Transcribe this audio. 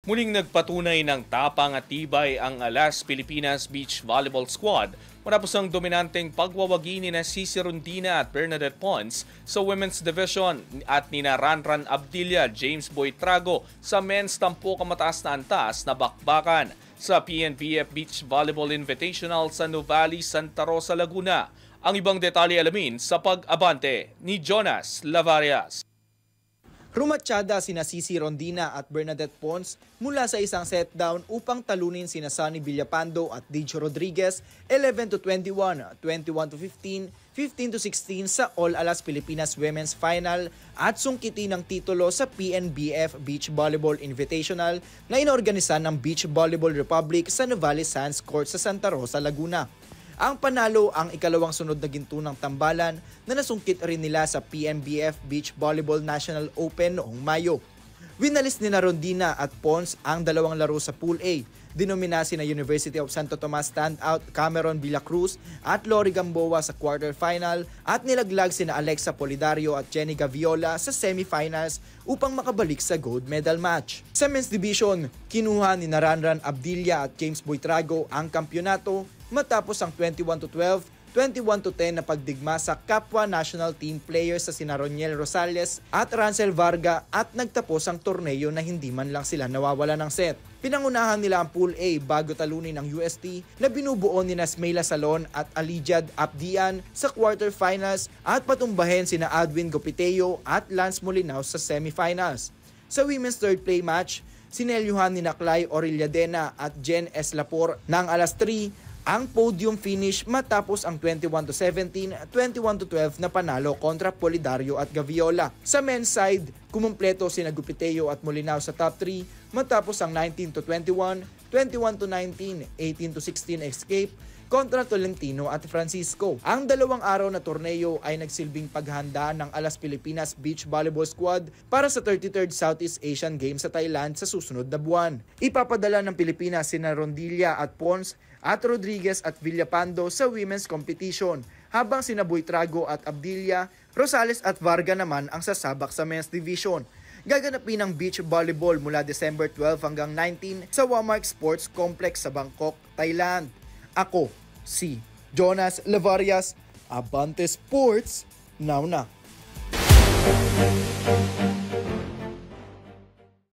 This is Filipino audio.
Muling nagpatunay ng tapang at tibay ang Alas Pilipinas Beach Volleyball Squad matapos ang dominanteng pagwawagi ni Sisi Rondina at Bernadette Pons sa Women's Division at nina Ranran Abdilla, James Boy Trago sa men's tampok mataas na antas na bakbakan sa PNBF Beach Volleyball Invitational sa Nuvali, Santa Rosa, Laguna. Ang ibang detalye alamin sa pag-abante ni Jonas Lavarias. Rumatsyada sina Sisi Rondina at Bernadette Pons mula sa isang set down upang talunin sina Sunny Villapando at Dijo Rodriguez 11-21, 21-15, 15-16 sa All Alas Pilipinas Women's Final at sungkitin ng titulo sa PNBF Beach Volleyball Invitational na inorganisan ng Beach Volleyball Republic sa Novales Sands Court sa Santa Rosa, Laguna. Ang panalo ang ikalawang sunod na gintunang tambalan na nasungkit rin nila sa PNBF Beach Volleyball National Open noong Mayo. Winalis ni Rondina at Pons ang dalawang laro sa Pool A. Dinomina sina University of Santo Tomas standout Cameron Villacruz at Lori Gamboa sa quarterfinal at nilaglag sina Alexa Polidario at Jenny Gaviola sa semifinals upang makabalik sa gold medal match. Sa men's division, kinuha ni Ranran Abdilla at James Boy Trago ang kampyonato matapos ang 21-12, 21-10 na pagdigma sa kapwa national team players sa sina Roniel Rosales at Rancel Varga at nagtapos ang torneo na hindi man lang sila nawawala ng set. Pinangunahan nila ang Pool A bago talunin ng UST na binubuo ni Smeila Salon at Alijad Abdian sa quarterfinals at patumbahin sina Adwin Gopiteo at Lance Molinao sa semifinals. Sa women's third play match, sinelyuhan ni Clay Orilladena at Jen S. Lapor ng alas 3 ang podium finish matapos ang 21-17, 21-12 na panalo kontra Polidario at Gaviola. Sa men's side, kumumpleto sina Gupiteo at Molinao sa top 3 matapos ang 19-21, 21-19, 18-16 escape kontra Tolentino at Francisco. Ang dalawang araw na torneo ay nagsilbing paghahanda ng Alas Pilipinas Beach Volleyball Squad para sa 33rd Southeast Asian Games sa Thailand sa susunod na buwan. Ipapadala ng Pilipinas sina Rondilla at Pons at Rodriguez at Villapando sa women's competition, habang sina Buitrago at Abdilla, Rosales at Varga naman ang sasabak sa men's division. Gaganapin ang beach volleyball mula December 12 hanggang 19 sa Wamark Sports Complex sa Bangkok, Thailand. Ako, si Jonas Lavarias, Abante Sports, now na.